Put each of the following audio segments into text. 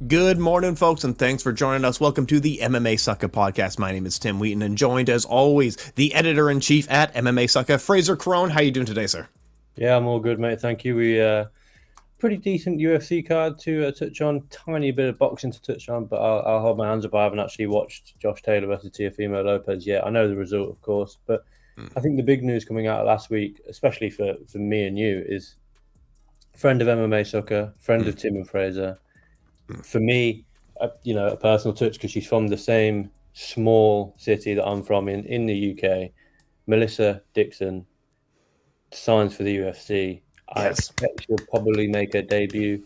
Good morning, folks, and thanks for joining us. Welcome to the MMA Suck Podcast. My name is Tim Wheaton, and joined, as always, the editor-in-chief at MMA Sucka, Frazer Krohn. How are you doing today, sir? Yeah, I'm all good, mate. Thank you. We pretty decent UFC card to touch on. Tiny bit of boxing to touch on, but I'll hold my hands up. I haven't actually watched Josh Taylor versus Teofimo Lopez yet. I know the result, of course, but I think the big news coming out last week, especially for me and you, is friend of MMA Sucker, friend of Tim and Fraser. For me, a personal touch because she's from the same small city that I'm from in the UK. Melissa Dixon signs for the UFC. I Yes. expect she'll probably make her debut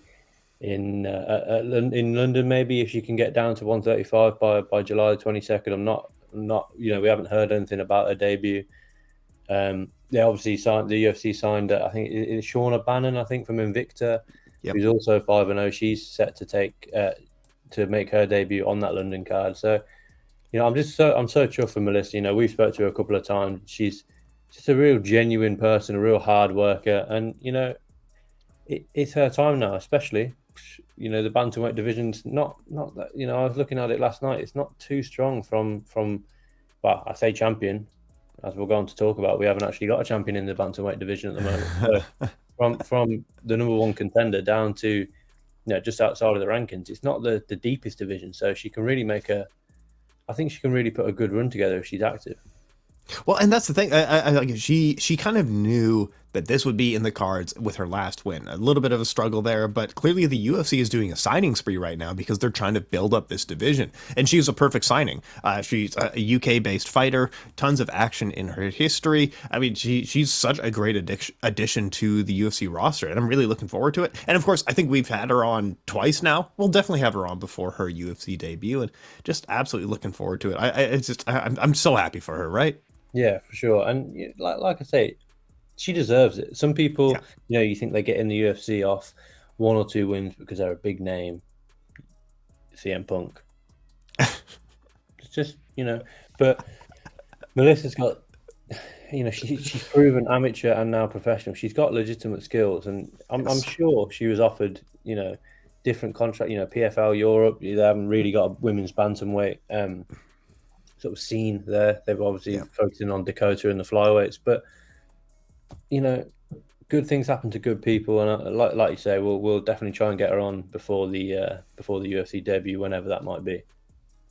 in London, maybe if she can get down to 135 by July 22nd. I'm not. We haven't heard anything about her debut. They obviously signed the UFC signed. I think it's Shauna Bannon. I think from Invicta, Yep. who's also 5-0. She's set to make her debut on that London card. So, I'm so chuffed for Melissa. We've spoke to her a couple of times. She's just a real genuine person, a real hard worker, and it's her time now. Especially, the bantamweight division's not that. I was looking at it last night. It's not too strong from. Well, I say champion, as we're going to talk about. We haven't actually got a champion in the bantamweight division at the moment. So from the number one contender down to just outside of the rankings, it's not the deepest division. So she can really I think she can really put a good run together if she's active. Well, and that's the thing. She kind of knew that this would be in the cards with her last win. A little bit of a struggle there, but clearly the UFC is doing a signing spree right now because they're trying to build up this division. And she's a perfect signing. She's a UK-based fighter, tons of action in her history. I mean, she's such a great addition to the UFC roster, and I'm really looking forward to it. And of course, I think we've had her on twice now. We'll definitely have her on before her UFC debut, and just absolutely looking forward to it. I'm so happy for her, right? Yeah, for sure. And like I say, she deserves it. Some people, you think they get in the UFC off one or two wins because they're a big name. CM Punk. It's just, but Melissa's got, she's proven amateur and now professional. She's got legitimate skills, and I'm sure she was offered, different contract. PFL Europe. They haven't really got a women's bantamweight sort of scene there. They've obviously focusing on Dakota and the flyweights, but good things happen to good people, and like you say, we'll definitely try and get her on before the UFC debut, whenever that might be.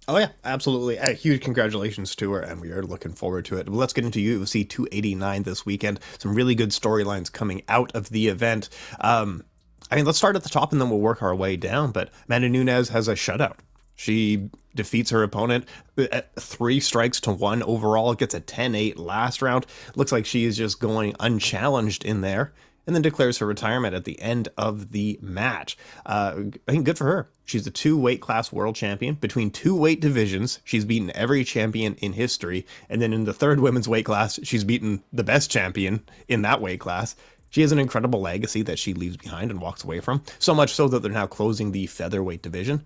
Oh yeah, absolutely. Huge congratulations to her, and we are looking forward to it. But let's get into UFC 289 this weekend. Some really good storylines coming out of the event. Let's start at the top and then we'll work our way down. But Amanda Nunes has a shutout. She defeats her opponent at 3-1 overall, gets a 10-8 last round. Looks like she is just going unchallenged in there, and then declares her retirement at the end of the match. I think good for her. She's a 2-weight class world champion. Between 2 weight divisions, she's beaten every champion in history. And then in the 3rd women's weight class, she's beaten the best champion in that weight class. She has an incredible legacy that she leaves behind and walks away from. So much so that they're now closing the featherweight division.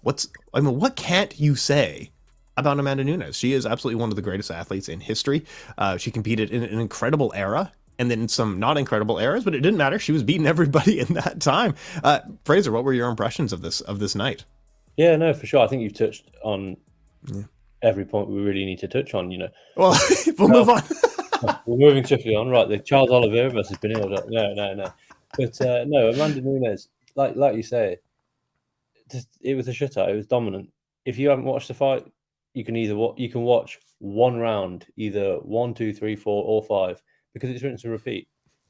What can't you say about Amanda Nunes? She is absolutely one of the greatest athletes in history. She competed in an incredible era, and then some not incredible eras, but it didn't matter. She was beating everybody in that time. Frazer, what were your impressions of this night? Yeah, no, for sure. I think you've touched on every point we really need to touch on. Well, we'll move on. We're moving swiftly on. Right, the Charles Oliveira versus Benil. No. But no, Amanda Nunes, like you say, it was a shutout. It was dominant. If you haven't watched the fight, you can watch one round, either 1, 2, 3, 4, or 5, because it's rinse and repeat.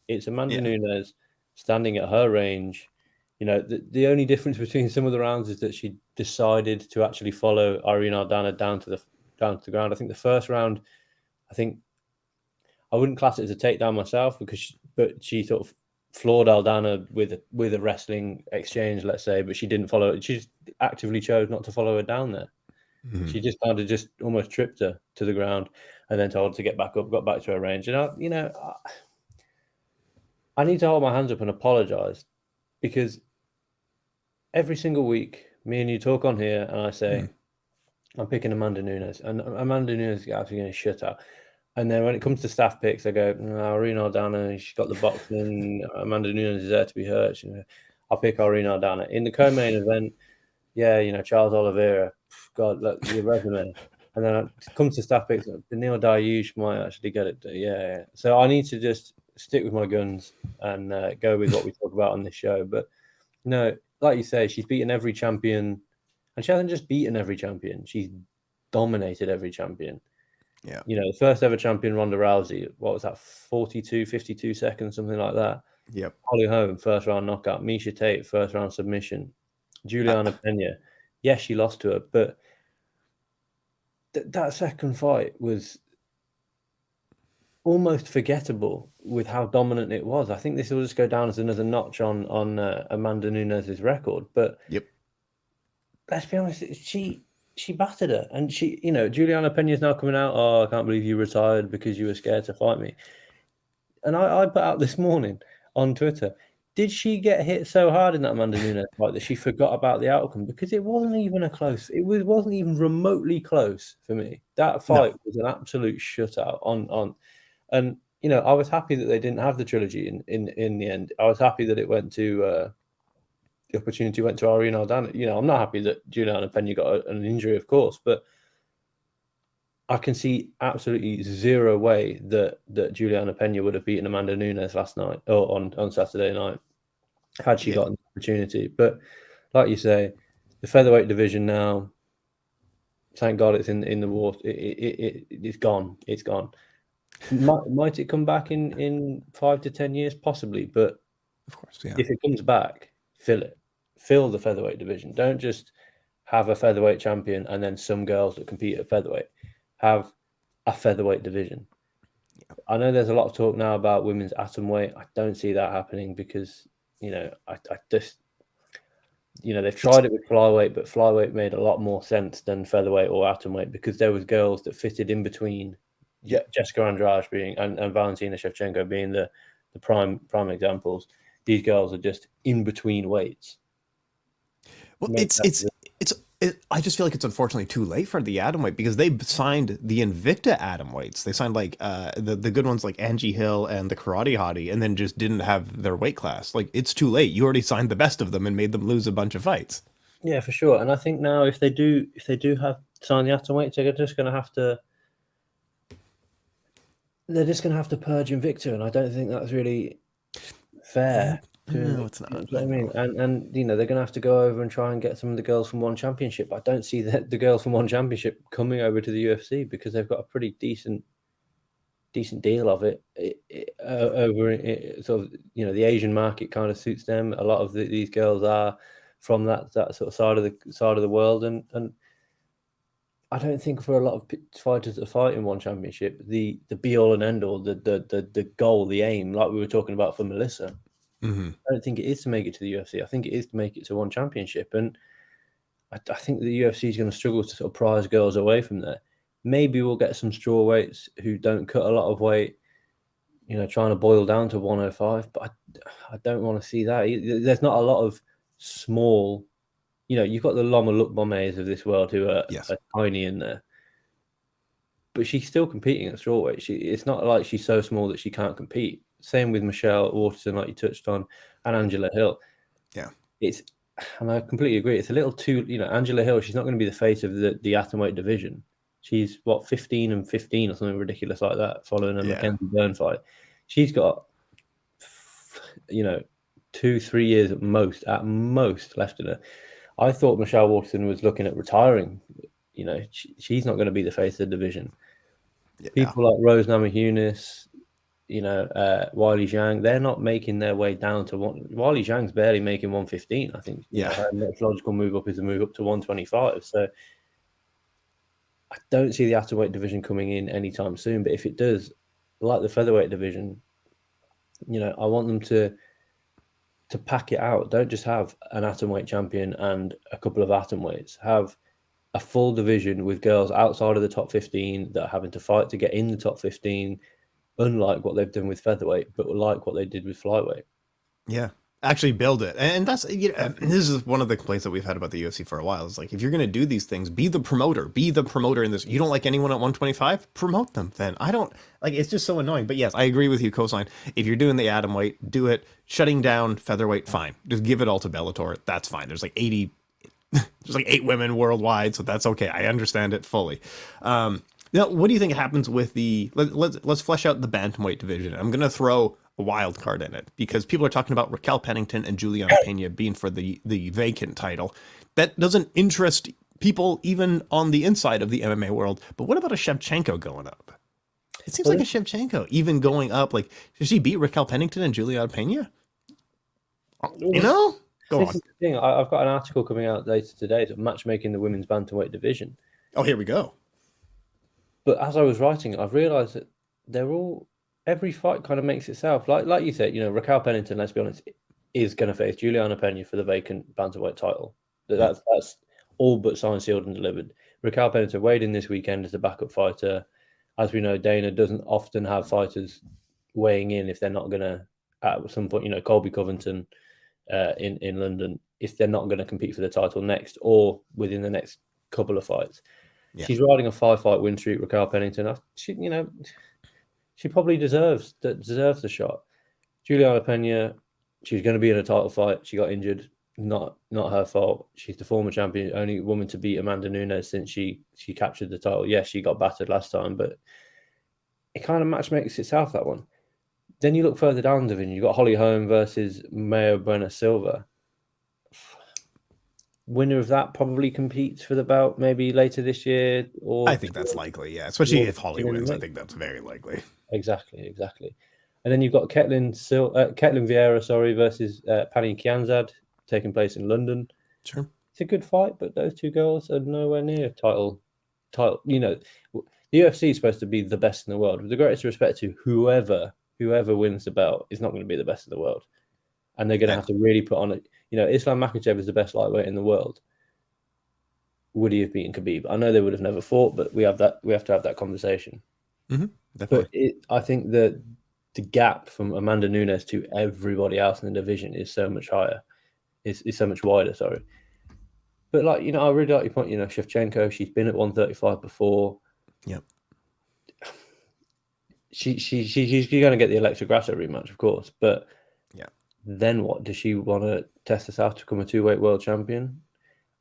It's Amanda Nunes standing at her range. The only difference between some of the rounds is that she decided to actually follow Irene Aldana down to the ground. I think the first round, I wouldn't class it as a takedown myself, but she sort of floored Aldana with a wrestling exchange, let's say, but she didn't follow it. She just actively chose not to follow her down there. Mm-hmm. She just kind of just almost tripped her to the ground and then told her to get back up, got back to her range. And I need to hold my hands up and apologize, because every single week me and you talk on here and I say, I'm picking Amanda Nunes, and Amanda Nunes is absolutely going to shut out. And then when it comes to staff picks, I go, Irene Aldana, she's got the boxing. Amanda Nunes is there to be hurt. I'll pick Irene Aldana. In the co-main event, Charles Oliveira, God, look, your resume. And then it comes to staff picks, Neil Dariush might actually get it. Yeah. So I need to just stick with my guns and go with what we talk about on this show. But no, like you say, she's beaten every champion, and she hasn't just beaten every champion; she's dominated every champion. Yeah. The first ever champion, Ronda Rousey, what was that, 42, 52 seconds, something like that. Yep. Holly Holm, first round knockout. Misha Tate, first round submission. Juliana Pena, yes, she lost to her, but that second fight was almost forgettable with how dominant it was. I think this will just go down as another notch on Amanda Nunes' record. But Yep. let's be honest, she battered her, and Juliana Pena is now coming out. Oh, I can't believe you retired because you were scared to fight me. And I put out this morning on Twitter, did she get hit so hard in that Amanda Nunes fight that she forgot about the outcome? Because it wasn't even wasn't even remotely close for me. That fight was an absolute shutout and I was happy that they didn't have the trilogy in the end. I was happy that it went to the opportunity went to Ariane Aldana. I'm not happy that Juliana Pena got an injury, of course, but I can see absolutely zero way that Juliana Pena would have beaten Amanda Nunes last night or on Saturday night had she gotten the opportunity. But like you say, the featherweight division now, thank God it's in the water. It's gone. It's gone. Might it come back in 5 to 10 years? Possibly, but of course, yeah. If it comes back, fill the featherweight division. Don't just have a featherweight champion and then some girls that compete at featherweight. Have a featherweight division. Yeah. I know there's a lot of talk now about women's atomweight. I don't see that happening because I just they've tried it with flyweight, but flyweight made a lot more sense than featherweight or atomweight because there was girls that fitted in between. Jessica Andrade being and Valentina Shevchenko being the prime examples. These girls are just in between weights. Well, I just feel like it's unfortunately too late for the atomweight because they signed the Invicta atomweights. They signed like the good ones like Angie Hill and the Karate Hottie, and then just didn't have their weight class. Like it's too late. You already signed the best of them and made them lose a bunch of fights. Yeah, for sure. And I think now if they do have sign the atomweights, they're just going to have to. They're just going to have to purge Invicta, and I don't think that's really fair. No, it's not. You know what I mean? And they're going to have to go over and try and get some of the girls from One Championship. I don't see the girls from One Championship coming over to the UFC because they've got a pretty decent deal of it over sort of the Asian market kind of suits them. A lot of these girls are from that sort of side of the world, and I don't think for a lot of fighters that fight in One Championship, the be all and end all, the goal, the aim, like we were talking about for Melissa. Mm-hmm. I don't think it is to make it to the UFC. I think it is to make it to One Championship. And I think the UFC is going to struggle to sort of prize girls away from there. Maybe we'll get some strawweights who don't cut a lot of weight, trying to boil down to 105. But I don't want to see that. There's not a lot of small, you've got the Loma Lookbomes of this world who are tiny in there. But she's still competing at strawweight. It's not like she's so small that she can't compete. Same with Michelle Waterson, like you touched on, and Angela Hill. Yeah. And I completely agree. It's a little too, Angela Hill, she's not going to be the face of the atomweight division. She's 15 and 15 or something ridiculous like that, following a Mackenzie Byrne fight. She's got, 2-3 years at most left in her. I thought Michelle Waterson was looking at retiring. She's not going to be the face of the division. Yeah. People like Rose Namajunas, Wiley Zhang, they're not making their way down to one. Wiley Zhang's barely making 115. I think her next logical move up is a move up to 125. So I don't see the atomweight division coming in anytime soon. But if it does, like the featherweight division, I want them to pack it out. Don't just have an atomweight champion and a couple of atomweights. Have a full division with girls outside of the top 15 that are having to fight to get in the top 15. Unlike what they've done with featherweight, but like what they did with flyweight. Yeah, actually build it. And that's, this is one of the complaints that we've had about the UFC for a while. It's like, if you're going to do these things, be the promoter in this. You don't like anyone at 125, promote them then. I don't, it's just so annoying. But yes, I agree with you, Cosign. If you're doing the atomweight, do it. Shutting down featherweight, fine. Just give it all to Bellator. That's fine. There's like 80 There's like 8 women worldwide, so that's okay. I understand it fully. Now, what do you think happens with the? Let's flesh out the bantamweight division. I'm gonna throw a wild card in it because people are talking about Raquel Pennington and Juliana Pena being for the vacant title. That doesn't interest people even on the inside of the MMA world. But what about a Shevchenko going up? It seems like a Shevchenko even going up. Like, did she beat Raquel Pennington and Juliana Pena? You know? Go on. Is the thing. I've got an article coming out later today to matchmaking the women's bantamweight division. Oh, here we go. But as I was writing, I've realised that every fight kind of makes itself. Like you said, Raquel Pennington, let's be honest, is going to face Juliana Pena for the vacant bantamweight title. That's all but signed, sealed, and delivered. Raquel Pennington weighed in this weekend as a backup fighter. As we know, Dana doesn't often have fighters weighing in if they're not going to, at some point, Colby Covington in London, if they're not going to compete for the title next or within the next couple of fights. Yeah. She's riding a 5-fight win streak, Raquel Pennington. She probably deserves the shot. Juliana Pena, she's going to be in a title fight. She got injured. Not her fault. She's the former champion, only woman to beat Amanda Nunes since she captured the title. Yes, she got battered last time, but it kind of matchmakes itself, that one. Then you look further down the division. You've got Holly Holm versus Mayweather Silva. Winner of that probably competes for the belt maybe later this year. I think that's likely, yeah. Especially if Holly wins, I think that's very likely. Exactly. And then you've got Ketlin Vieira, versus Pani Kianzad taking place in London. Sure. It's a good fight, but those two girls are nowhere near title. The UFC is supposed to be the best in the world. With the greatest respect to whoever wins the belt is not going to be the best in the world. And they're going to have to really put on it. Islam Makhachev is the best lightweight in the world. Would he have beaten Khabib? I know they would have never fought, but we have to have that conversation. Mm-hmm, definitely. But I think that the gap from Amanda Nunes to everybody else in the division is so much higher. Is so much wider, sorry. But I really like your point, Shevchenko, she's been at 135 before. Yep. She's going to get the Alexa Grasso rematch, of course, but then what? Does she want to test herself to become a 2-weight world champion?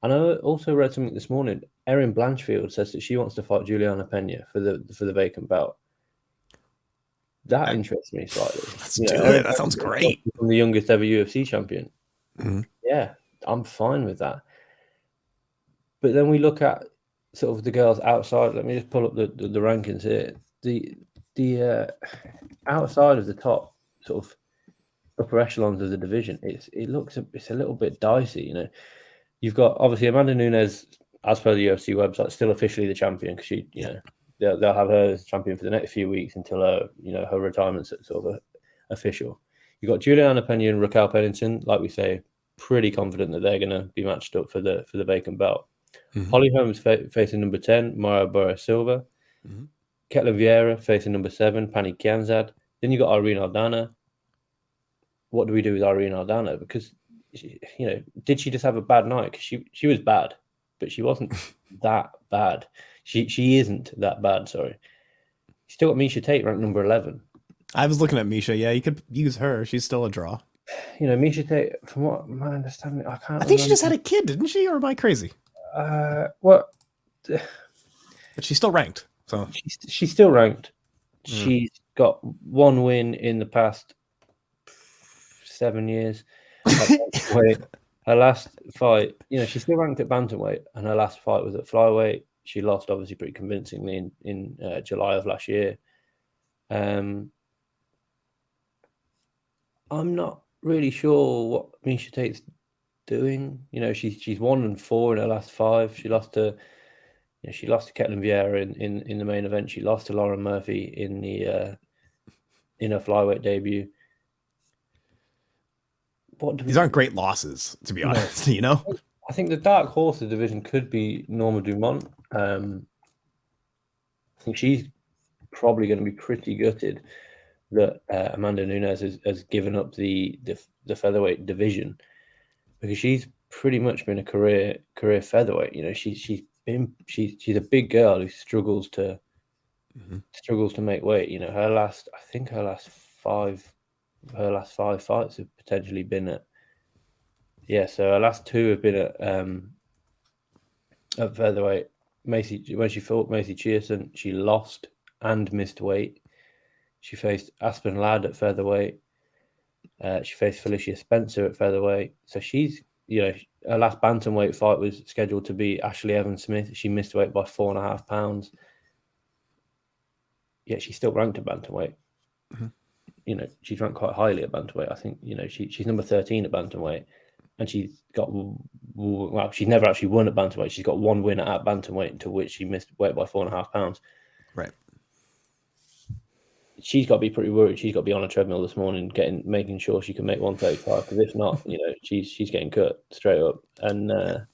And I also read something this morning. Erin Blanchfield says that she wants to fight Juliana Pena for the vacant belt. That interests me slightly. Let's do it. That sounds great. From the youngest ever UFC champion. Mm-hmm. Yeah, I'm fine with that. But then we look at sort of the girls outside. Let me just pull up the rankings here. The outside of the top sort of upper echelons of the division, it's a little bit dicey. You've got obviously Amanda Nunes, as per the UFC website, still officially the champion because she, they'll have her as champion for the next few weeks until her retirement's sort of official. You've got Juliana Pena and Raquel Pennington, like we say, pretty confident that they're going to be matched up for the vacant belt. Mm-hmm. Holly Holm's facing number 10, Mayweather Silva. Mm-hmm. Ketlin Vieira facing number 7, Pani Kianzad. Then you got Irene Aldana. What do we do with Irene Aldana? Because, did she just have a bad night? Because she was bad, but she wasn't that bad. She isn't that bad, sorry. You still got Miesha Tate ranked number 11. I was looking at Miesha. Yeah, you could use her. She's still a draw. Miesha Tate, from what my understanding, I think she just had a kid, didn't she? Or am I crazy? What? But she's still ranked. So she's still ranked. She's got one win in the past 7 years. Her last fight, she's still ranked at bantamweight, and her last fight was at flyweight. She lost, obviously, pretty convincingly in July of last year. I'm not really sure what Miesha Tate's doing. She's 1-4 in her last 5. She lost to Ketlin Vieira in the main event. She lost to Lauren Murphy in her flyweight debut. These aren't great losses, to be honest. I think the dark horse of the division could be Norma Dumont. I think she's probably going to be pretty gutted that Amanda Nunes has given up the featherweight division, because she's pretty much been a career featherweight. She's a big girl who struggles to make weight. Her last 5 fights have potentially been at, so her last 2 have been at at featherweight. When she fought Macy Chiasson, she lost and missed weight. She faced Aspen Ladd at featherweight. She faced Felicia Spencer at featherweight. So she's, her last bantamweight fight was scheduled to be Ashley Evans Smith. She missed weight by 4.5 pounds. Yet she's still ranked at bantamweight. Mm-hmm. She's ranked quite highly at bantamweight. I think, she's number 13 at bantamweight. And she's never actually won at bantamweight. She's got one win at bantamweight, to which she missed weight by 4.5 pounds. Right. She's got to be pretty worried. She's got to be on a treadmill this morning, making sure she can make 135. Because if not, she's getting cut straight up. And like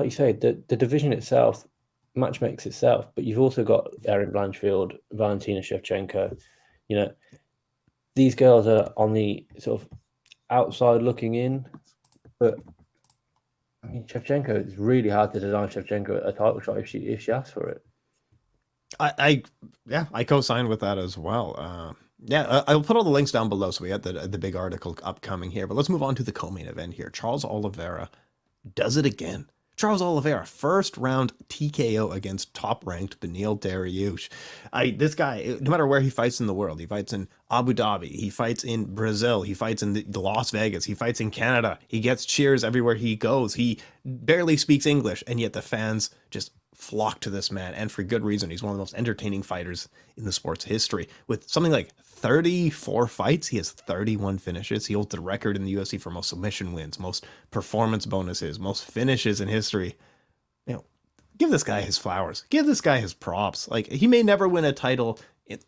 you say, the division itself match makes itself. But you've also got Erin Blanchfield, Valentina Shevchenko. These girls are on the sort of outside looking in, but I mean, Shevchenko, it's really hard to deny Shevchenko a title shot if she asks for it. I co-sign with that as well. I'll put all the links down below, so we have the big article upcoming here. But let's move on to the co-main event here. Charles Oliveira does it again. Charles Oliveira, first round TKO against top-ranked Beneil Dariush. This guy, no matter where he fights in the world, he fights in Abu Dhabi, he fights in Brazil, he fights in the Las Vegas, he fights in Canada. He gets cheers everywhere he goes. He barely speaks English, and yet the fans just flock to this man, and for good reason. He's one of the most entertaining fighters in the sport's history. With something like 34 fights, he has 31 finishes. He holds the record in the UFC for most submission wins, most performance bonuses, most finishes in history. Give this guy his flowers. Give this guy his props. Like, he may never win a title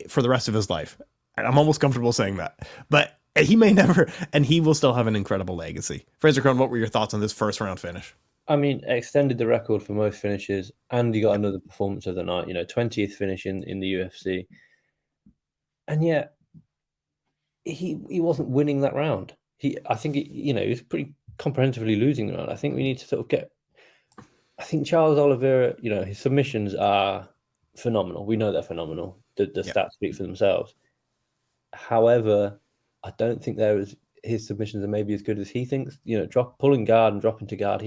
for the rest of his life. I'm almost comfortable saying that. But he may never, and he will still have an incredible legacy. Frazer Krohn, what were your thoughts on this first round finish? I mean, extended the record for most finishes, and he got another performance of the night. 20th finish in the UFC, and yet he wasn't winning that round. I think he was pretty comprehensively losing the round. I think we need to sort of get. I think Charles Oliveira, his submissions are phenomenal. We know they're phenomenal. The stats speak for themselves. However, I don't think his submissions are maybe as good as he thinks. Pulling guard and dropping to guard.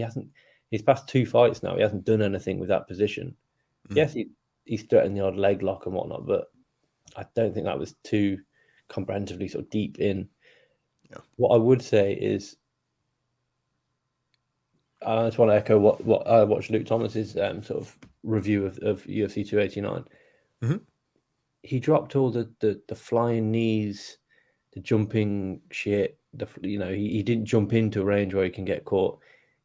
He's passed 2 fights now. He hasn't done anything with that position. Yes, he's threatened the odd leg lock and whatnot, but I don't think that was too comprehensively sort of deep in. Yeah. What I would say is, I just want to echo what I watched Luke Thomas's sort of review of UFC 289. Mm-hmm. He dropped all the flying knees, the jumping shit. He didn't jump into a range where he can get caught.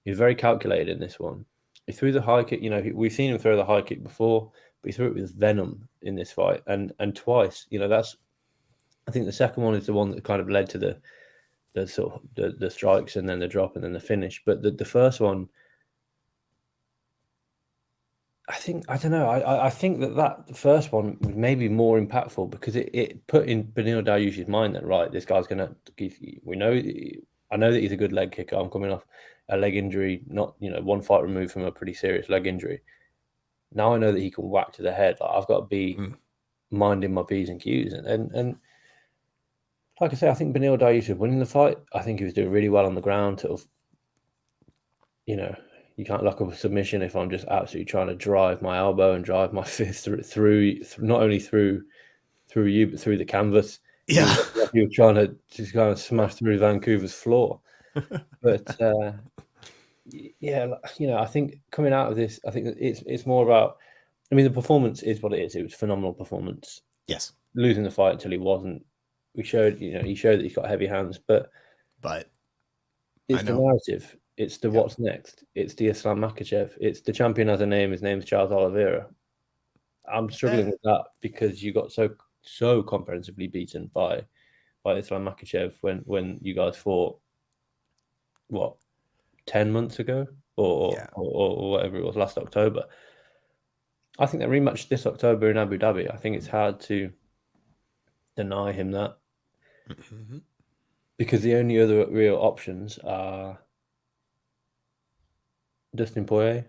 He was very calculated in this one. He threw the high kick. We've seen him throw the high kick before, but he threw it with venom in this fight, and twice. I think the second one is the one that kind of led to the sort of the strikes and then the drop and then the finish. But the first one, I think that the first one was maybe more impactful because it put in Beneil Dariush's mind that, right, this guy's I know that he's a good leg kicker. I'm coming off a leg injury, not one fight removed from a pretty serious leg injury. Now I know that he can whack to the head. Like, I've got to be minding my P's and Q's, and like I say, I think Beneil Dariush was winning the fight. I think he was doing really well on the ground. Sort of, you can't lock up a submission if I'm just absolutely trying to drive my elbow and drive my fist through not only through you, but through the canvas. Yeah. You're trying to just kind of smash through Vancouver's floor. But, I think coming out of this, I think it's more about, the performance is what it is. It was a phenomenal performance. Yes. Losing the fight until he wasn't. He showed that he's got heavy hands, but it's the narrative. It's the what's next. It's the Islam Makhachev. It's the champion has a name. His name's Charles Oliveira. I'm struggling with that because you got so comprehensively beaten by Islam Makhachev when you guys fought, 10 months ago or whatever it was, last October. I think that rematch this October in Abu Dhabi. I think it's hard to deny him that because the only other real options are Dustin Poirier.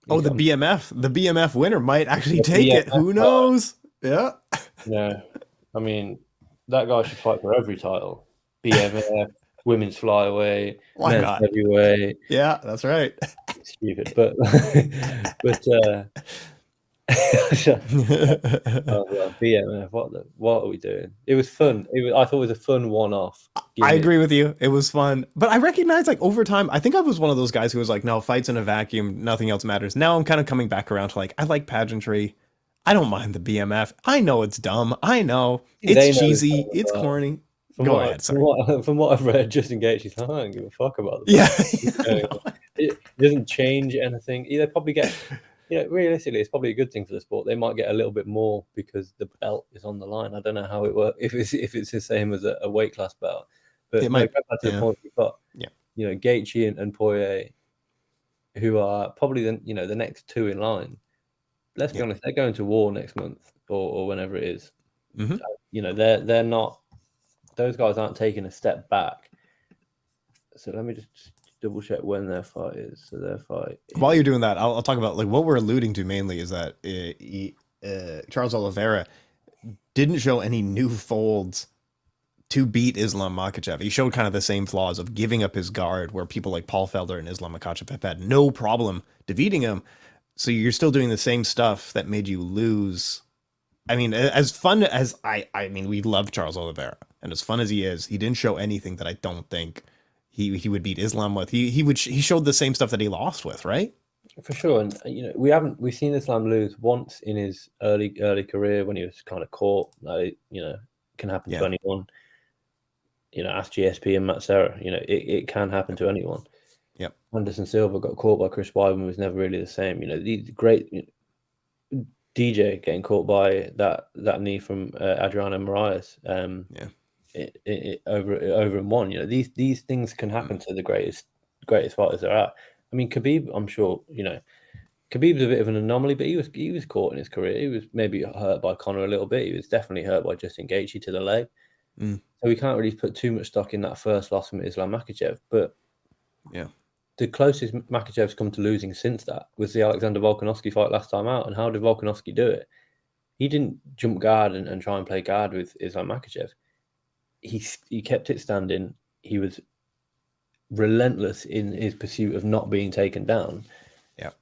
The BMF winner might actually take it. Who knows? Yeah. No, that guy should fight for every title. BMF, women's flyweight, Why men's not? heavyweight. Yeah, that's right. Stupid, but but oh, well, BMF, what are we doing? It was fun. I thought it was a fun one-off I gimmick. agree with you. It was fun. But I recognize, like, over time, I think I was one of those guys who was like, no, fights in a vacuum, nothing else matters. Now I'm kind of coming back around to, like, I like pageantry. I don't mind the BMF. I know it's dumb. I know. They It's know it's cheesy. kind It's of, corny. from Go what ahead, sorry. from what I've read, Justin Gaethje's like, I don't give a fuck about the Yeah. belt. It doesn't change anything. They probably get, realistically, it's probably a good thing for the sport. They might get a little bit more because the belt is on the line. I don't know how it works, if it's the same as a weight class belt. But It might, go back to the point we've got. Yeah. Gaethje and Poirier, who are probably the next two in line. Let's be honest, they're going to war next month or whenever it is. Mm-hmm. They're not. Those guys aren't taking a step back. So let me just double check when their fight is. So their fight. While you're doing that, I'll talk about, like, what we're alluding to mainly is that Charles Oliveira didn't show any new folds to beat Islam Makhachev. He showed kind of the same flaws of giving up his guard, where people like Paul Felder and Islam Makhachev have had no problem defeating him. So you're still doing the same stuff that made you lose. I mean, as fun as I mean, we love Charles Oliveira, and as fun as he is, he didn't show anything that I don't think he would beat Islam with. He showed the same stuff that he lost with, right? For sure, and we've seen Islam lose once in his early career when he was kind of caught. Can happen to anyone. Ask GSP and Matt Serra. It can happen to anyone. Yep. Anderson Silva got caught by Chris Weidman, was never really the same. The great DJ getting caught by that knee from Adriano Moraes. Over and one. These things can happen to the greatest fighters there are. I mean, Khabib, I'm sure, Khabib's a bit of an anomaly, but he was caught in his career. He was maybe hurt by Conor a little bit. He was definitely hurt by Justin Gaethje to the leg. So we can't really put too much stock in that first loss from Islam Makhachev. But the closest Makhachev's come to losing since that was the Alexander Volkanovski fight last time out. And how did Volkanovski do it? He didn't jump guard and try and play guard with Islam Makhachev. He kept it standing. He was relentless in his pursuit of not being taken down. Yeah.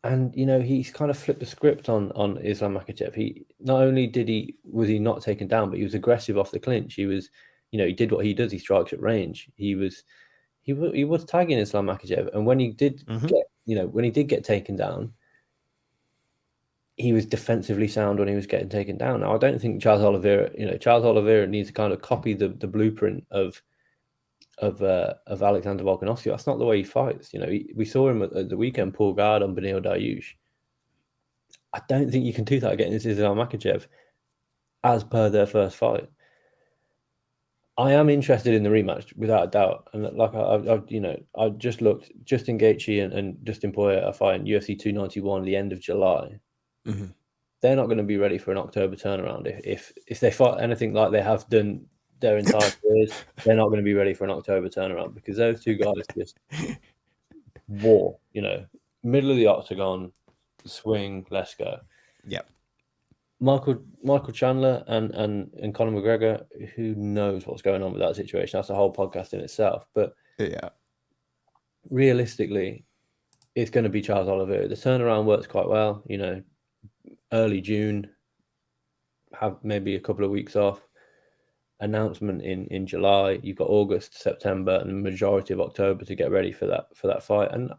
And he's kind of flipped the script on Islam Makhachev. He not only was he not taken down, but he was aggressive off the clinch. He was, he did what he does. He strikes at range. He was tagging Islam Makhachev, and when he did get taken down, he was defensively sound when he was getting taken down. Now, I don't think Charles Oliveira needs to kind of copy the blueprint of Alexander Volkanovski. That's not the way he fights. We saw him at the weekend pull guard on Beneil Dariush. I don't think you can do that against Islam Makhachev as per their first fight. I am interested in the rematch without a doubt, and like I just looked. Justin Gaethje and Dustin Poirier are fighting UFC 291 the end of July. Mm-hmm. They're not going to be ready for an October turnaround. If they fight anything like they have done their entire careers, they're not going to be ready for an October turnaround, because those two guys just war. Middle of the octagon, swing, let's go. Yep. Michael Chandler and Conor McGregor, who knows what's going on with that situation? That's a whole podcast in itself. But realistically, it's going to be Charles Oliveira. The turnaround works quite well. Early June, have maybe a couple of weeks off. Announcement in July. You've got August, September, and the majority of October to get ready for that fight. And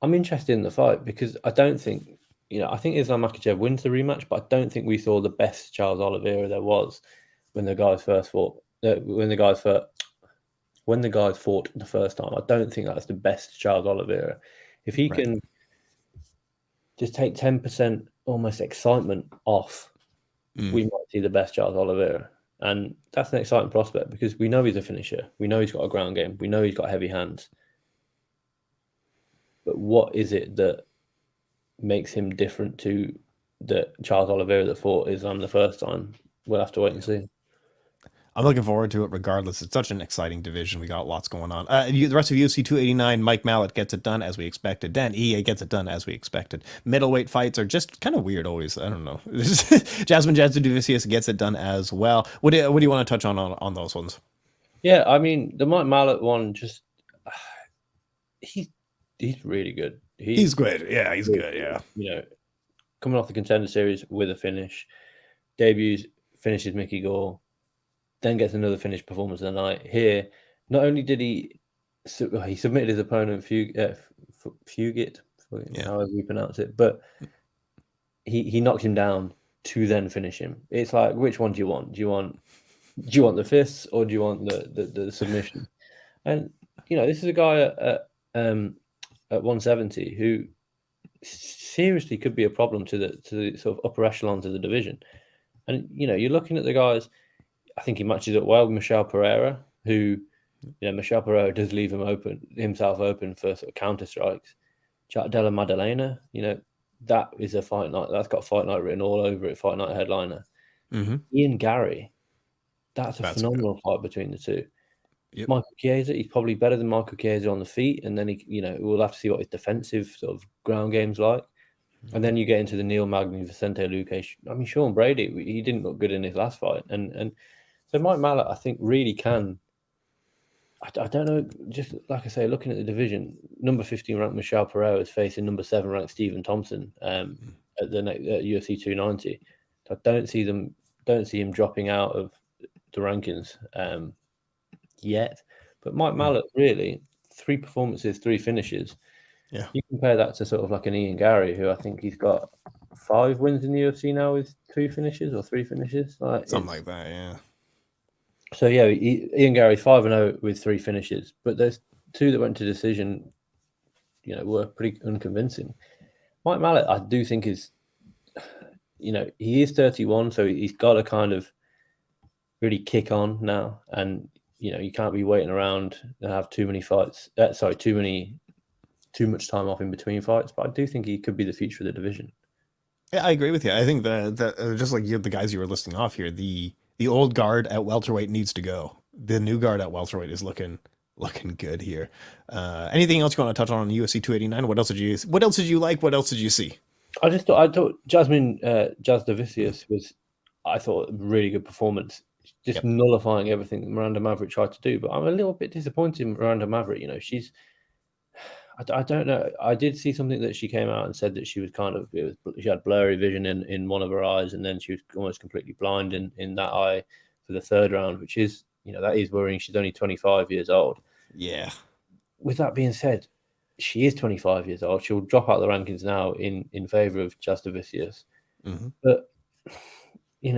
I'm interested in the fight because I don't think. I think Islam Makhachev wins the rematch, but I don't think we saw the best Charles Oliveira there was when the guys first fought. When the guys fought the first time, I don't think that's the best Charles Oliveira. If he can just take 10% almost excitement off, we might see the best Charles Oliveira, and that's an exciting prospect because we know he's a finisher. We know he's got a ground game. We know he's got heavy hands. But what is it that makes him different to the Charles Oliveira that fought Islam the first time? We'll have to wait and see. I'm looking forward to it regardless. It's such an exciting division. We got lots going on. The rest of UFC 289, Mike Mallet gets it done as we expected. Dan Ige gets it done as we expected. Middleweight fights are just kind of weird always. I don't know. Jasmine Duvissius gets it done as well. What do you want to touch on those ones? Yeah, I mean the Mike Mallet one, just he's he's really good. He's He's good. Yeah, he's really good. good. Yeah. You know, coming off the Contender Series with a finish, debuts, finishes Mickey Gore, then gets another finished performance of the night. Here, not only did he submitted his opponent Fugit, Yeah. however you pronounce it, but he knocked him down to then finish him. It's like, which one do you want? Do you want the fists or do you want the submission? And this is a guy at 170 who seriously could be a problem to the sort of upper echelons of the division. And you're looking at the guys. I think he matches up well with Michel Pereira, who Michel Pereira does leave himself open for sort of counter strikes. Jack Della Maddalena, that is a fight night. That's got fight night written all over it. Fight night headliner. Mm-hmm. Ian Gary, that's a phenomenal good. fight between the two. Yep. Michael Chiesa, he's probably better than Michael Chiesa on the feet, and then we'll have to see what his defensive sort of ground game's like. Mm-hmm. And then you get into the Neil Magny, Vicente Luque. I mean, Sean Brady, he didn't look good in his last fight, and so Mike Mallet, I think, really can. I don't know, just like I say, looking at the division, number 15 ranked Michel Pereira is facing number 7 ranked Stephen Thompson at UFC 290. So I don't see him dropping out of the rankings yet. But Mike Mallet, really, 3 performances, 3 finishes. Yeah. You compare that to sort of like an Ian Gary, who I think he's got 5 wins in the UFC now with 2 finishes or 3 finishes. Something like that, yeah. So, yeah, Ian Gary 5-0 with 3 finishes. But there's 2 that went to decision, were pretty unconvincing. Mike Mallet, I do think is, he is 31, so he's got to kind of really kick on now. And, you can't be waiting around and have too many fights. Too much time off in between fights. But I do think he could be the future of the division. Yeah, I agree with you. I think that just like the guys you were listing off here, the old guard at welterweight needs to go. The new guard at welterweight is looking good here. Anything else you want to touch on UFC 289? What else did you like? What else did you see? I thought Jasmine Jasudavicius was, I thought, a really good performance. Just nullifying everything that Miranda Maverick tried to do. But I'm a little bit disappointed in Miranda Maverick. She's, I don't know. I did see something that she came out and said that she was she had blurry vision in one of her eyes, and then she was almost completely blind in that eye for the 3rd round, which is, that is worrying. She's only 25 years old. Yeah. With that being said, she is 25 years old. She'll drop out the rankings now in favor of Jasudavicius. Mm-hmm. But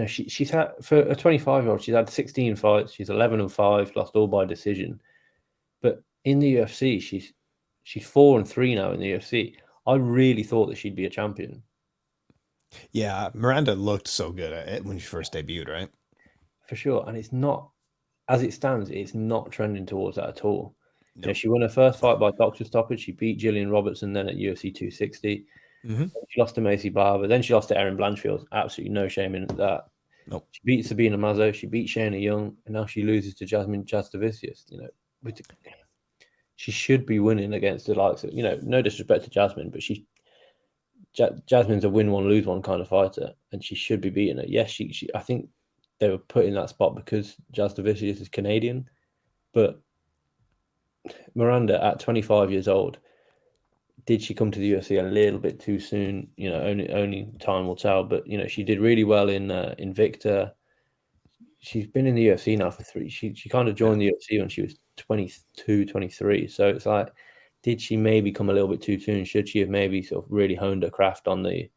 she's had, for a 25-year-old, she's had 16 fights. She's 11-5, lost all by decision. But in the UFC, she's 4-3 now in the UFC. I really thought that she'd be a champion. Yeah, Miranda looked so good at it when she first debuted, right? For sure. And it's not, as it stands, it's not trending towards that at all. Nope. She won her first fight by doctor stoppage. She beat Gillian Robertson then at UFC 260. Mm-hmm. She lost to Macy Barber. Then she lost to Erin Blanchfield. Absolutely no shame in that. Nope. She beat Sabina Mazo. She beat Shayna Young. And now she loses to Jasmine Jasudavicius. She should be winning against the likes of, no disrespect to Jasmine, but Jasmine's a win one, lose one kind of fighter, and she should be beating her. Yes, she I think they were put in that spot because Jasudavicius is Canadian, but Miranda at 25 years old, did she come to the UFC a little bit too soon? Only time will tell, but she did really well in Victor. She's been in the UFC now for 3. She kind of joined the UFC when she was 22, 23. So it's like, did she maybe come a little bit too soon? Should she have maybe sort of really honed her craft on the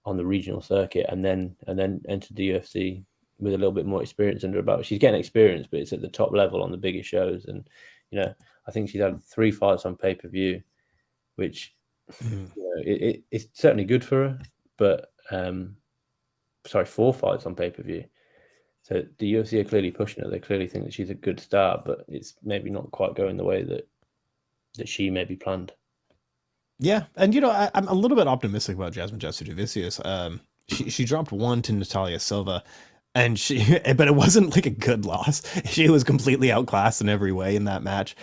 regional circuit and then entered the UFC with a little bit more experience under her belt? She's getting experience, but it's at the top level on the biggest shows. And I think she's had 3 fights on pay-per-view, which it's certainly good for her. But 4 fights on pay-per-view. So the UFC are clearly pushing her. They clearly think that she's a good star, but it's maybe not quite going the way that she maybe planned. Yeah, and I'm a little bit optimistic about Jasmine Jasudavicius. She dropped 1 to Natalia Silva, but it wasn't like a good loss. She was completely outclassed in every way in that match.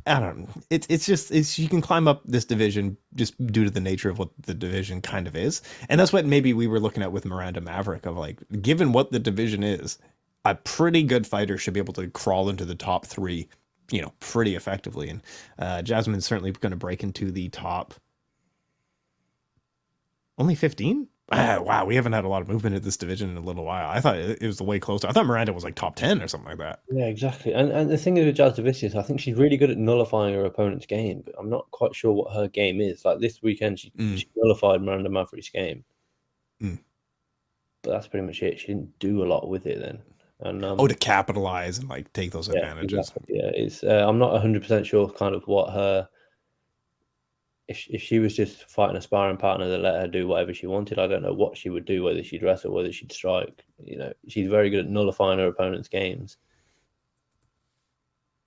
I don't know. It's you can climb up this division just due to the nature of what the division kind of is. And that's what maybe we were looking at with Miranda Maverick of like, given what the division is, a pretty good fighter should be able to crawl into the top 3, pretty effectively. And Jasmine's certainly going to break into the top. Only 15? Wow, we haven't had a lot of movement in this division in a little while. I thought it was way closer. I thought Miranda was like top 10 or something like that. Yeah, exactly. And the thing is with Jazz Davicius, I think she's really good at nullifying her opponent's game, but I'm not quite sure what her game is. Like this weekend, she nullified Miranda Maverick's game. But that's pretty much it. She didn't do a lot with it then. And to capitalize and like take those advantages. Exactly. Yeah, it's I'm not 100% sure kind of what her if she was just fighting a sparring partner that let her do whatever she wanted, I don't know what she would do, whether she'd wrestle, whether she'd strike. She's very good at nullifying her opponent's games.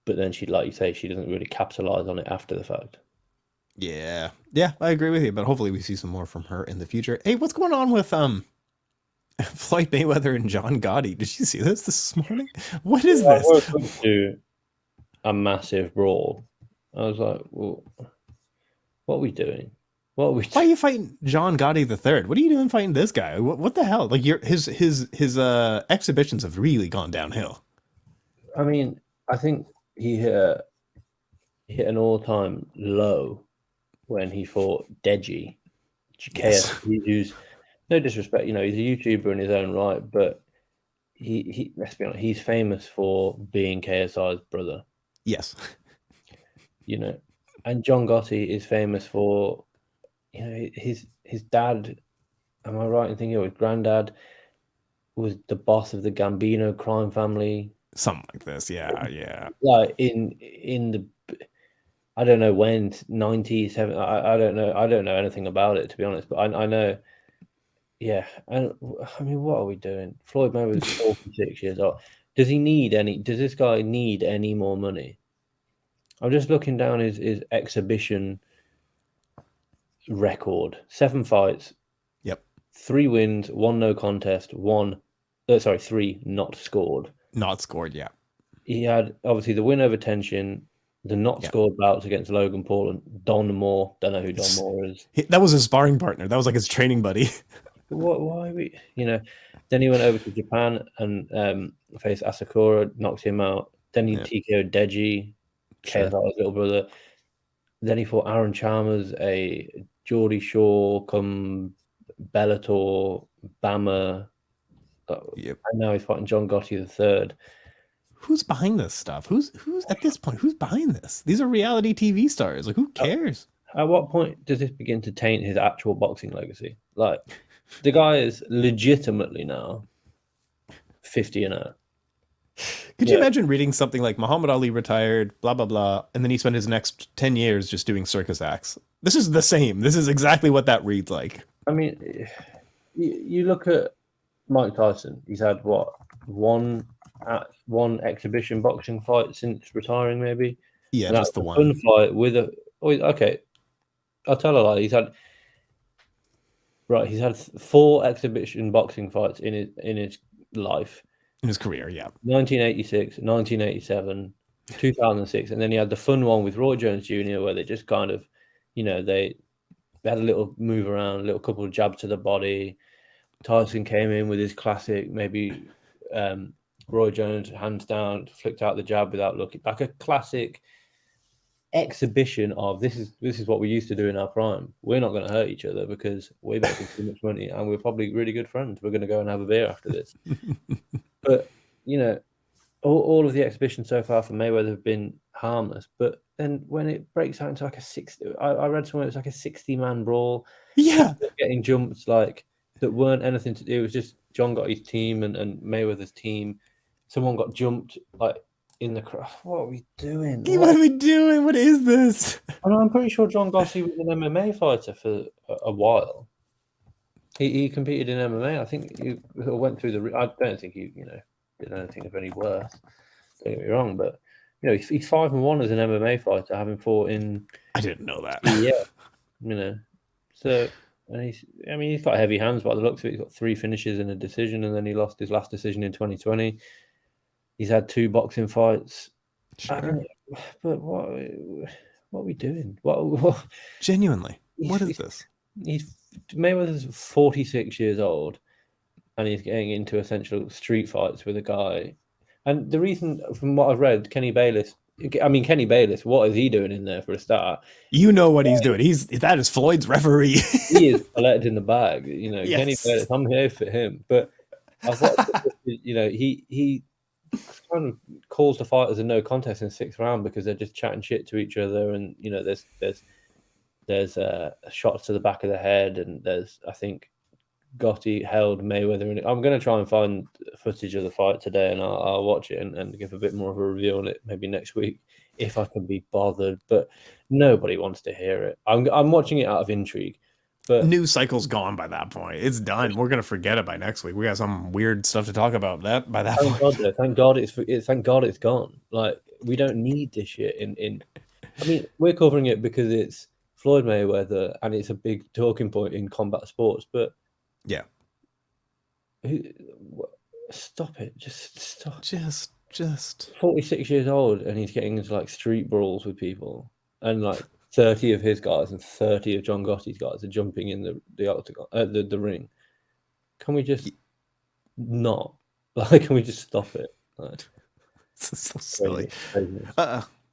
But then she, like you say, she doesn't really capitalize on it after the fact. Yeah, I agree with you. But hopefully we see some more from her in the future. Hey, what's going on with Floyd Mayweather and John Gotti? Did you see this morning? What is this? I woke up to a massive brawl. I was like, well, what are we doing? Why are you fighting John Gotti III? What are you doing fighting this guy? What the hell? Like his exhibitions have really gone downhill. I mean, I think he hit an all-time low when he fought Deji. Yes. He's no disrespect, he's a YouTuber in his own right, but he let's be honest, he's famous for being KSI's brother. Yes. And John Gotti is famous for, his dad. Am I right in thinking his granddad was the boss of the Gambino crime family? Something like this, yeah. Like in the, I don't know when, 97. I don't know anything about it, to be honest. But I know, yeah. And I mean, what are we doing? Floyd Mayweather's 46 years old. Does this guy need any more money? I'm just looking down his exhibition record. 7 fights. Yep. 3 wins, 1 no contest, 3 not scored. Not scored, yeah. He had, obviously, the win over Tension, the not scored bouts against Logan Paul and Don Moore. Don't know who Don Moore is. That was his sparring partner. That was like his training buddy. Why we, then he went over to Japan and faced Asakura, knocked him out. Then he TKO'd Deji, KSI's little brother. Then he fought Aaron Chalmers, a Geordie Shaw, come Bellator, Bama. And now he's fighting John Gotti III. Who's behind this stuff? Who's at this point? Who's behind this? These are reality TV stars. Like, who cares? At what point does this begin to taint his actual boxing legacy? Like, the guy is legitimately now 50-0. Could you imagine reading something like Muhammad Ali retired, blah, blah, blah, and then he spent his next 10 years just doing circus acts? This is the same. This is exactly what that reads like. I mean, you look at Mike Tyson. He's had, one exhibition boxing fight since retiring, maybe? Yeah, and just the one. Fun fight with okay. I'll tell a lie. He's had 4 exhibition boxing fights in his life. In his career, yeah. 1986, 1987, 2006, and then he had the fun one with Roy Jones Jr. where they just kind of, they had a little move around, a little couple of jabs to the body. Tyson came in with his classic, maybe Roy Jones hands down, flicked out the jab without looking, like a classic exhibition of this is what we used to do in our prime. We're not going to hurt each other because we're making too much money and we're probably really good friends. We're going to go and have a beer after this. But all of the exhibitions so far for Mayweather have been harmless. But then when it breaks out into like a 60, I read somewhere it was like a 60-man brawl. Yeah, getting jumps like that weren't anything to do. It was just John Gotti's team and Mayweather's team. Someone got jumped like in the crowd. What are we doing? What are we doing? What is this? I'm pretty sure John Gotti was an MMA fighter for a while. He competed in MMA. I think he went through the. I don't think he did anything of any worth. Don't get me wrong, but he's 5-1 as an MMA fighter, having fought in. I didn't know that. Yeah, So and he's got heavy hands by the looks of it. He's got 3 finishes and a decision, and then he lost his last decision in 2020. He's had 2 boxing fights. Sure. But what are we doing? What Genuinely, what is this? Mayweather's 46 years old. and he's getting into essential street fights with a guy. And the reason, from what I've read, Kenny Bayless, what is he doing in there for a start? You know what he's doing. That is Floyd's referee. He is collecting the bag. Kenny Yes. Bayless, I'm here for him. But I've watched it, he kind of calls the fighters a no contest in the 6th round because they're just chatting shit to each other, and there's shots to the back of the head, and I think Gotti held Mayweather. And I'm going to try and find footage of the fight today, and I'll watch it and give a bit more of a review on it maybe next week if I can be bothered. But nobody wants to hear it. I'm watching it out of intrigue. But news cycle's gone by that point. It's done. We're gonna forget it by next week. We got some weird stuff to talk about by that thank point. God, though, thank God it's gone. Like, we don't need this shit in. I mean, we're covering it because it's Floyd Mayweather and it's a big talking point in combat sports. But yeah, stop it. Just stop. Just 46 years old, and he's getting into like street brawls with people, and like 30 of his guys and 30 of John Gotti's guys are jumping in the octagon, the ring. Can we just not? Like, can we just stop it? Like, it's so silly.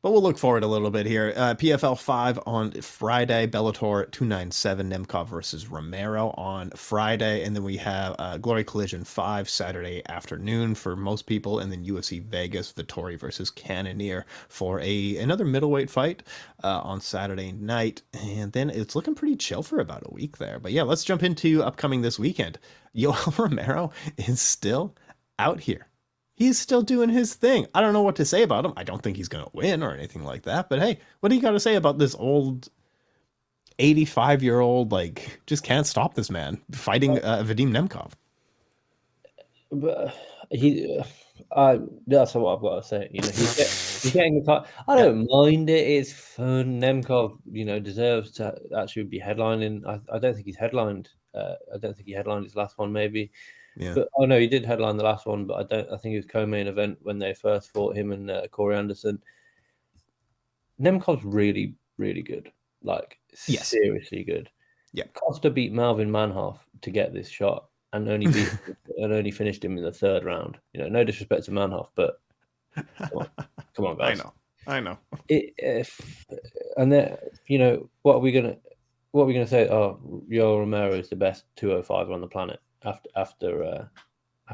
But we'll look forward a little bit here. PFL 5 on Friday. Bellator 297 Nemkov versus Romero on Friday. And then we have Glory Collision 5 Saturday afternoon for most people. And then UFC Vegas, Vittori versus Cannonier for another middleweight fight on Saturday night. And then it's looking pretty chill for about a week there. But yeah, let's jump into upcoming this weekend. Yoel Romero is still out here. He's still doing his thing. I don't know what to say about him. I don't think he's going to win or anything like that. But hey, what do you got to say about this old 85-year-old, like, just can't stop this man fighting Vadim Nemkov? But that's what I've got to say. He's getting the time. I don't mind it. It's fun. Nemkov, deserves to actually be headlining. I don't think he's headlined. I don't think he headlined his last one, maybe. Yeah. But no, he did headline the last one, but I think it was co-main event when they first fought him and Corey Anderson. Nemkov's really, really good. Like, seriously good. Yeah. Costa beat Malvin Manhoff to get this shot and only finished him in the 3rd round. No disrespect to Manhoff, but come on, guys. I know. And then, what are we gonna say? Oh, Yoel Romero is the best 205 on the planet. After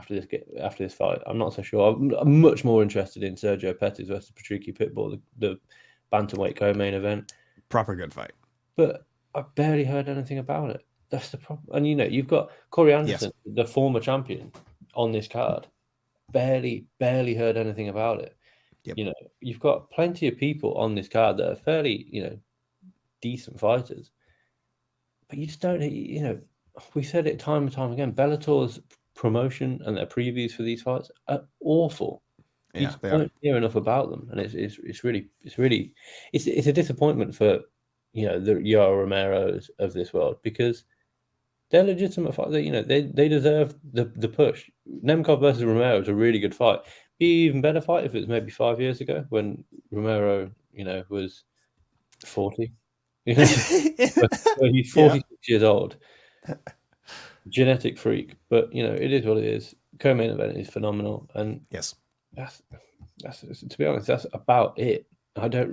this fight, I'm not so sure. I'm much more interested in Sergio Pettis versus Patricky Pitbull, the bantamweight co-main event. Proper good fight. But I barely heard anything about it. That's the problem. And you've got Corey Anderson, the former champion, on this card. Barely heard anything about it. Yep. You've got plenty of people on this card that are fairly, decent fighters. But you just don't, we said it time and time again. Bellator's promotion and their previews for these fights are awful. You don't hear enough about them, and it's a disappointment for the Yoel Romeros of this world, because they're legitimate fight. They deserve the push. Nemkov versus Romero is a really good fight. Be an even better fight if it was maybe 5 years ago when Romero was 40. He's 46 years old. Genetic freak, but it is what it is. Co-main event is phenomenal, and yes, that's to be honest, that's about it. I don't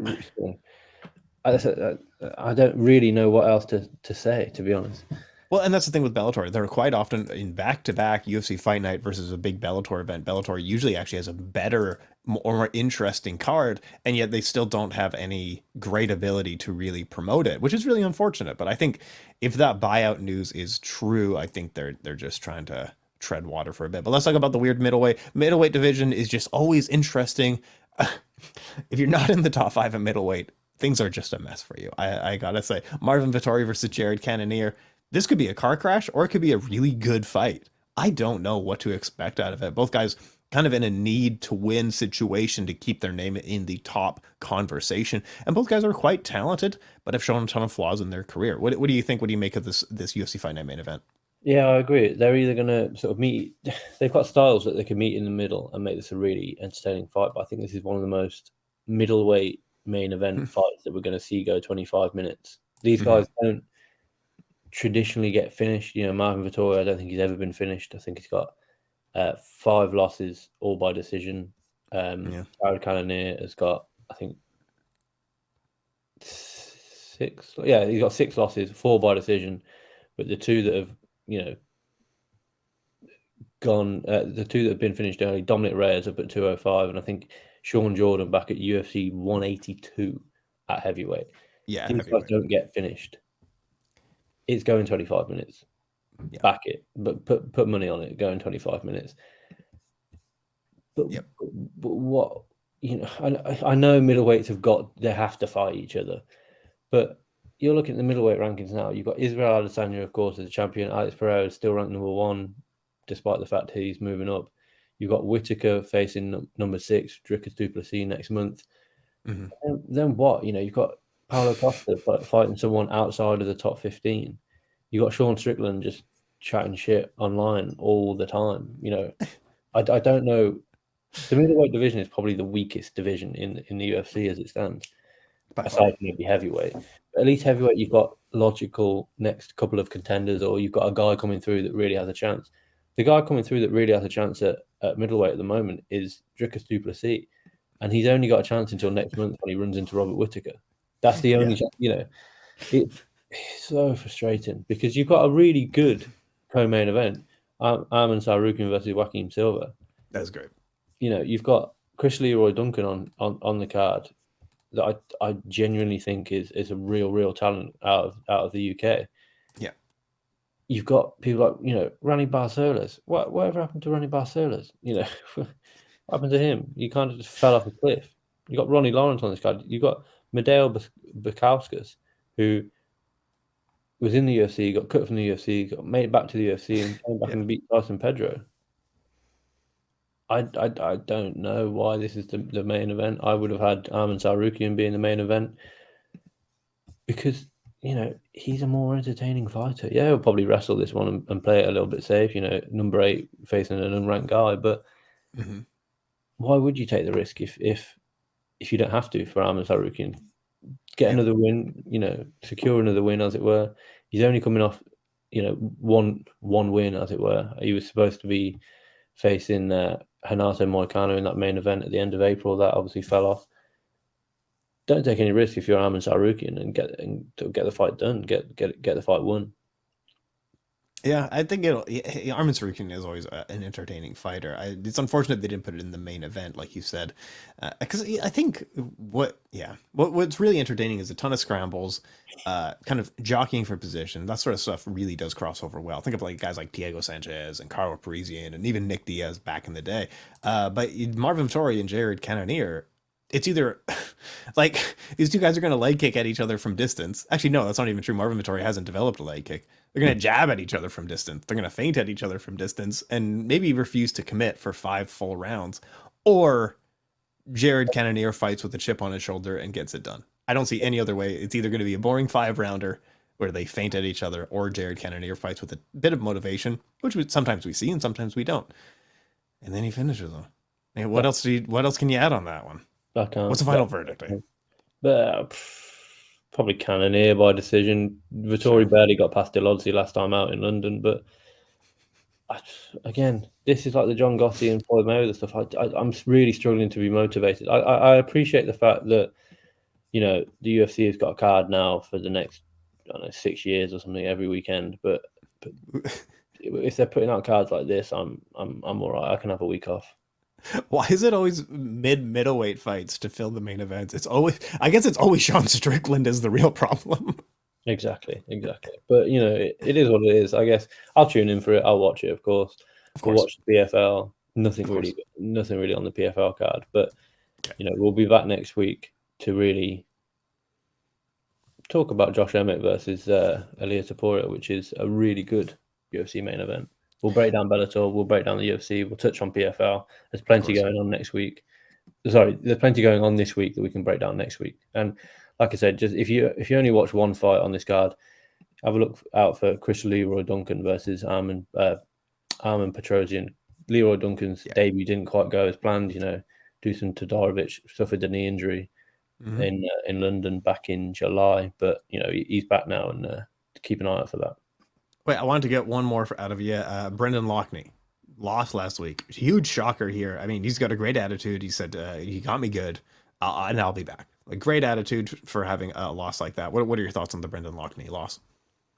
really know what else to say, to be honest. Well, and that's the thing with Bellator. They're quite often in back-to-back UFC Fight Night versus a big Bellator event. Bellator usually actually has a better, more interesting card, and yet they still don't have any great ability to really promote it, which is really unfortunate. But I think if that buyout news is true, I think they're just trying to tread water for a bit. But let's talk about the weird middleweight. Middleweight division is just always interesting. If you're not in the top 5 at middleweight, things are just a mess for you. I gotta say, Marvin Vettori versus Jared Cannonier. This could be a car crash, or it could be a really good fight. I don't know what to expect out of it. Both guys kind of in a need to win situation to keep their name in the top conversation. And both guys are quite talented, but have shown a ton of flaws in their career. What do you think? What do you make of this UFC Fight Night main event? Yeah, I agree. They're either going to sort of meet. They've got styles that they can meet in the middle and make this a really entertaining fight. But I think this is one of the most middleweight main event fights that we're going to see go 25 minutes. These guys don't. traditionally get finished. You know, Marvin Vettori, I don't think he's ever been finished. I think he's got 5 losses, all by decision. Jared Cannonier has got, I think, 6. Yeah, he's got 6 losses, 4 by decision. But the 2 that have, you know, gone, the 2 that have been finished early, Dominic Reyes up at 205, and I think Sean Jordan back at UFC 182 at heavyweight. Yeah, these guys don't get finished. It's going 25 minutes. Yeah. Back it, but put money on it. Going 25 minutes. But, but what, you know, I know middleweights they have to fight each other, but you're looking at the middleweight rankings now. You've got Israel Adesanya, of course, as a champion. Alex Pereira is still ranked number 1, despite the fact he's moving up. You've got Whittaker facing number 6, Dricus du Plessis next month. Mm-hmm. Then what? You know, you've got Paulo Costa fighting someone outside of the top 15. You've got Sean Strickland just chatting shit online all the time. You know, I don't know. The middleweight division is probably the weakest division in the UFC as it stands, aside from maybe heavyweight. But at least heavyweight, you've got logical next couple of contenders, or you've got a guy coming through that really has a chance. The guy coming through that really has a chance at middleweight at the moment is Dricus du Plessis, and he's only got a chance until next month when he runs into Robert Whittaker. That's the only chance, you know. It's so frustrating because you've got a really good co-main event, Arman Tsarukyan versus Joaquim Silva. That's great. You know, you've got Chris Leroy Duncan on the card that I genuinely think is a real talent out of the UK. Yeah. You've got people like, you know, Rani Barcelos. Whatever happened to Rani Barcelos? You know, what happened to him? He kind of just fell off a cliff. You got Ronnie Lawrence on this card. You got Madeo Bukauskas, who was in the UFC, got cut from the UFC, got made it back to the UFC, and came back and beat Tyson Pedro. I don't know why this is the main event. I would have had Arman Tsarukyan being the main event because, you know, he's a more entertaining fighter. Yeah, he'll probably wrestle this one and play it a little bit safe, you know, number 8 facing an unranked guy. But why would you take the risk if you don't have to for Arman Tsarukyan? Get another win, you know, secure another win, as it were. He's only coming off, you know, one win, as it were. He was supposed to be facing Renato Moicano in that main event at the end of April. That obviously fell off. Don't take any risk if you're Arman Tsarukyan and get the fight done, get the fight won. Yeah, I think Arman Tsarukyan is always an entertaining fighter. It's unfortunate they didn't put it in the main event, like you said, because I think what's really entertaining is a ton of scrambles, kind of jockeying for position. That sort of stuff really does cross over well. Think of like guys like Diego Sanchez and Carlo Parisian and even Nick Diaz back in the day. But Marvin Vettori and Jared Cannonier, it's either like these two guys are going to leg kick at each other from distance. Actually, no, that's not even true. Marvin Vettori hasn't developed a leg kick. They're going to jab at each other from distance. They're going to feint at each other from distance and maybe refuse to commit for 5 full rounds. Or Jared Cannonier fights with a chip on his shoulder and gets it done. I don't see any other way. It's either going to be a boring 5-rounder where they feint at each other, or Jared Cannonier fights with a bit of motivation, which sometimes we see and sometimes we don't. And then he finishes them. I mean, what else can you add on that one? What's the final verdict? Probably Cannonier by decision. Vettori barely got past Elodzi last time out in London, but again, this is like the John Gotti and Floyd Mayweather stuff. I'm really struggling to be motivated. I appreciate the fact that, you know, the UFC has got a card now for the next, I don't know, 6 years or something every weekend. But if they're putting out cards like this, I'm all right. I can have a week off. Why is it always middleweight fights to fill the main events? I guess it's always Sean Strickland is the real problem. Exactly. But, you know, it is what it is. I guess I'll tune in for it. I'll watch it, of course. We'll watch the PFL. Nothing really on the PFL card. But, you know, we'll be back next week to really talk about Josh Emmett versus Ilia Topuria, which is a really good UFC main event. We'll break down Bellator. We'll break down the UFC. We'll touch on PFL. There's plenty going on next week. Sorry, there's plenty going on this week that we can break down next week. And like I said, just if you only watch one fight on this card, have a look out for Chris Leroy Duncan versus Arman Petrosian. Leroy Duncan's debut didn't quite go as planned. You know, Dusan Todorovic suffered a knee injury in London back in July, but you know he's back now, and keep an eye out for that. Wait, I wanted to get one more out of you. Brendan Loughnane lost last week. Huge shocker here. I mean, he's got a great attitude. He said he got me good, and I'll be back. A great attitude for having a loss like that. What are your thoughts on the Brendan Loughnane loss?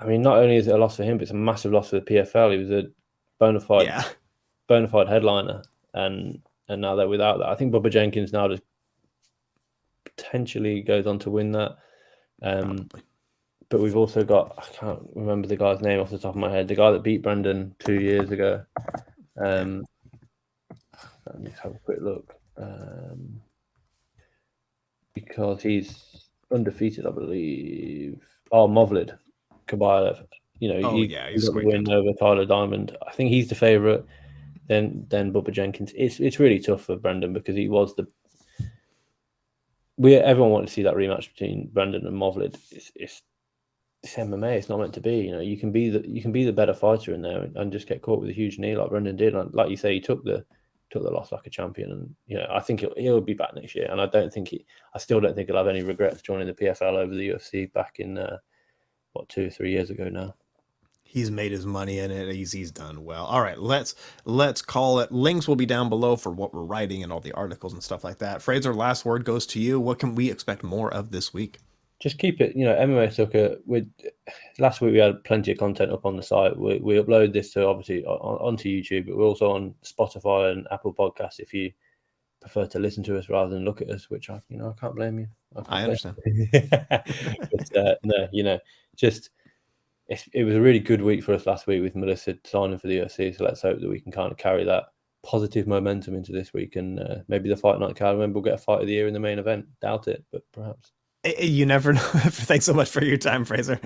I mean, not only is it a loss for him, but it's a massive loss for the PFL. He was a Yeah, bona fide headliner, and now they're without that. I think Bubba Jenkins now just potentially goes on to win that. probably. But we've also got, I can't remember the guy's name off the top of my head, the guy that beat Brendan 2 years ago. Let me just have a quick look. Because he's undefeated, I believe. Oh, Movlid Kabayev. You know, he got the win over Tyler Diamond. I think he's the favourite. Then Bubba Jenkins. It's really tough for Brendan because he was everyone wanted to see that rematch between Brendan and Movlid. It's MMA. It's not meant to be. You know, you can be the better fighter in there and just get caught with a huge knee like Brendan did. And like you say, he took the loss like a champion. And you know, I think he'll be back next year. And I still don't think he'll have any regrets joining the PFL over the UFC back in 2 or 3 years ago now. He's made his money in it. He's done well. All right, let's call it. Links will be down below for what we're writing and all the articles and stuff like that. Frazer, last word goes to you. What can we expect more of this week? Just keep it, you know, MMA Sucka. Last week we had plenty of content up on the site. We upload this to obviously onto YouTube, but we're also on Spotify and Apple Podcasts if you prefer to listen to us rather than look at us, which I can't blame you. I understand. But, no, you know, just it was a really good week for us last week with Melissa signing for the UFC. So let's hope that we can kind of carry that positive momentum into this week and maybe the Fight Night card. Maybe we'll get a fight of the year in the main event. Doubt it, but perhaps. You never know. Thanks so much for your time, Frazer.